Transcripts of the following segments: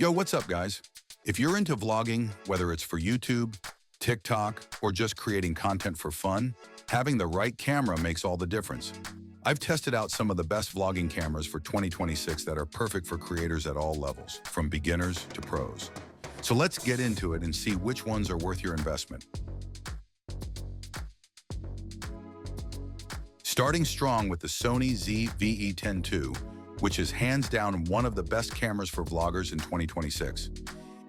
Yo, what's up, guys? If you're into vlogging, whether it's for YouTube, TikTok, or just creating content for fun, having the right camera makes all the difference. I've tested out some of the best vlogging cameras for 2026 that are perfect for creators at all levels, from beginners to pros. So let's get into it and see which ones are worth your investment. Starting strong with the Sony ZV-E10 II, which is hands down one of the best cameras for vloggers in 2026.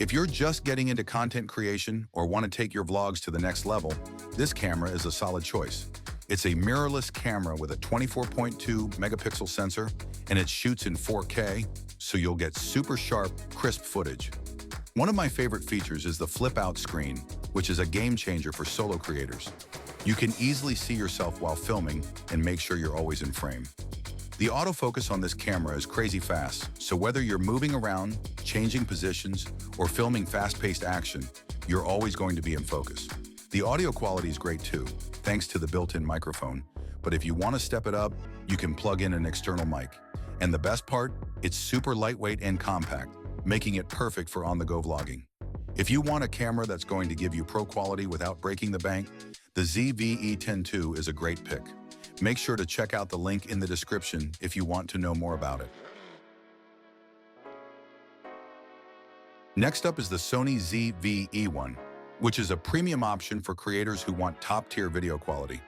If you're just getting into content creation or want to take your vlogs to the next level, this camera is a solid choice. It's a mirrorless camera with a 24.2 megapixel sensor, and it shoots in 4K, so you'll get super sharp, crisp footage. One of my favorite features is the flip-out screen, which is a game changer for solo creators. You can easily see yourself while filming and make sure you're always in frame. The autofocus on this camera is crazy fast, so whether you're moving around, changing positions, or filming fast-paced action, you're always going to be in focus. The audio quality is great too, thanks to the built-in microphone, but if you want to step it up, you can plug in an external mic. And the best part, it's super lightweight and compact, making it perfect for on-the-go vlogging. If you want a camera that's going to give you pro quality without breaking the bank, the ZV-E10 II is a great pick. Make sure to check out the link in the description if you want to know more about it. Next up is the Sony ZV-E1, which is a premium option for creators who want top-tier video quality.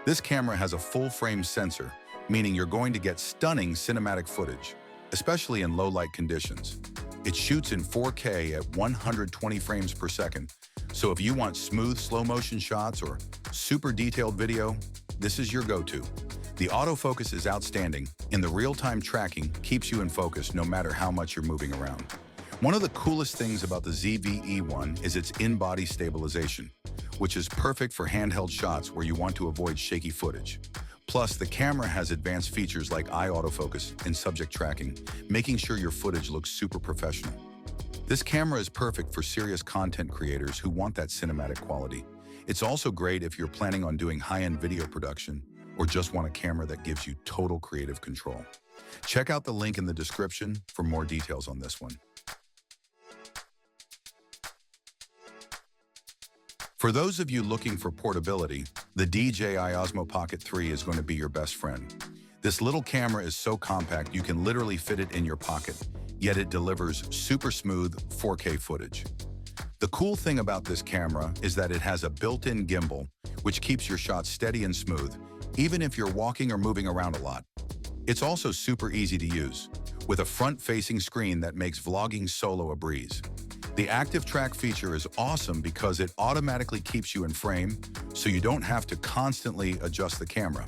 This camera has a full-frame sensor, meaning you're going to get stunning cinematic footage, especially in low-light conditions. It shoots in 4K at 120 frames per second, so if you want smooth slow-motion shots or super detailed video, this is your go-to. The autofocus is outstanding, and the real-time tracking keeps you in focus no matter how much you're moving around. One of the coolest things about the ZV-E1 is its in-body stabilization, which is perfect for handheld shots where you want to avoid shaky footage. Plus, the camera has advanced features like eye autofocus and subject tracking, making sure your footage looks super professional. This camera is perfect for serious content creators who want that cinematic quality. It's also great if you're planning on doing high-end video production or just want a camera that gives you total creative control. Check out the link in the description for more details on this one. For those of you looking for portability, the DJI Osmo Pocket 3 is going to be your best friend. This little camera is so compact you can literally fit it in your pocket, yet it delivers super smooth 4K footage. The cool thing about this camera is that it has a built-in gimbal, which keeps your shots steady and smooth, even if you're walking or moving around a lot. It's also super easy to use, with a front-facing screen that makes vlogging solo a breeze. The active track feature is awesome because it automatically keeps you in frame, so you don't have to constantly adjust the camera.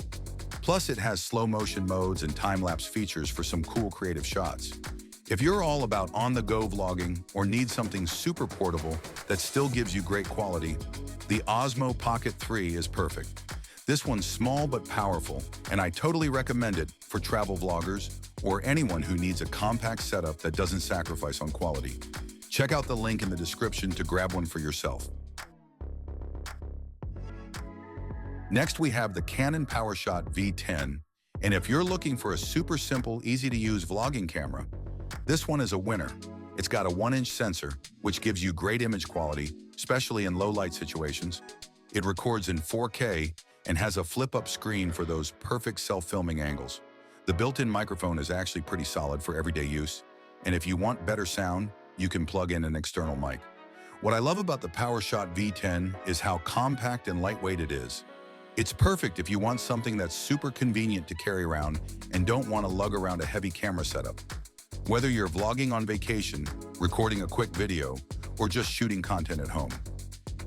Plus, it has slow-motion modes and time-lapse features for some cool creative shots. If you're all about on-the-go vlogging or need something super portable that still gives you great quality, the Osmo Pocket 3 is perfect. This one's small but powerful, and I totally recommend it for travel vloggers or anyone who needs a compact setup that doesn't sacrifice on quality. Check out the link in the description to grab one for yourself. Next, we have the Canon PowerShot V10, and if you're looking for a super simple, easy-to-use vlogging camera, this one is a winner. It's got a 1-inch sensor, which gives you great image quality, especially in low-light situations. It records in 4K and has a flip-up screen for those perfect self-filming angles. The built-in microphone is actually pretty solid for everyday use, and if you want better sound, you can plug in an external mic. What I love about the PowerShot V10 is how compact and lightweight it is. It's perfect if you want something that's super convenient to carry around and don't want to lug around a heavy camera setup. Whether you're vlogging on vacation, recording a quick video, or just shooting content at home,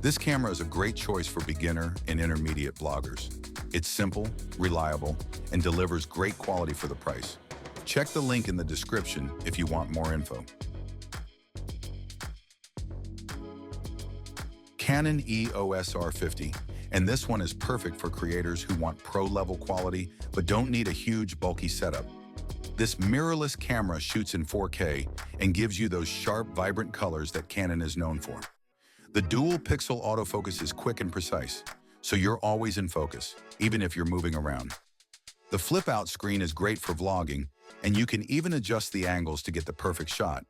this camera is a great choice for beginner and intermediate vloggers. It's simple, reliable, and delivers great quality for the price. Check the link in the description if you want more info. Canon EOS R50, and this one is perfect for creators who want pro-level quality but don't need a huge, bulky setup. This mirrorless camera shoots in 4K and gives you those sharp, vibrant colors that Canon is known for. The dual-pixel autofocus is quick and precise, so you're always in focus, even if you're moving around. The flip-out screen is great for vlogging, and you can even adjust the angles to get the perfect shot.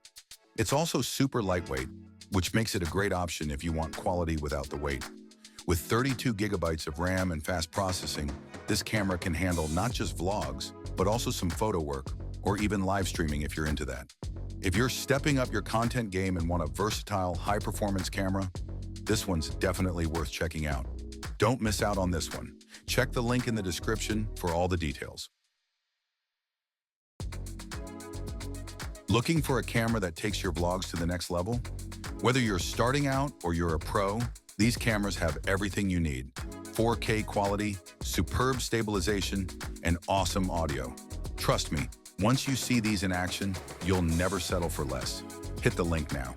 It's also super lightweight, which makes it a great option if you want quality without the weight. With 32 gigabytes of RAM and fast processing, this camera can handle not just vlogs, but also some photo work, or even live streaming if you're into that. If you're stepping up your content game and want a versatile, high-performance camera, this one's definitely worth checking out. Don't miss out on this one. Check the link in the description for all the details. Looking for a camera that takes your vlogs to the next level? Whether you're starting out or you're a pro, these cameras have everything you need. 4K quality, superb stabilization, and awesome audio. Trust me, once you see these in action, you'll never settle for less. Hit the link now.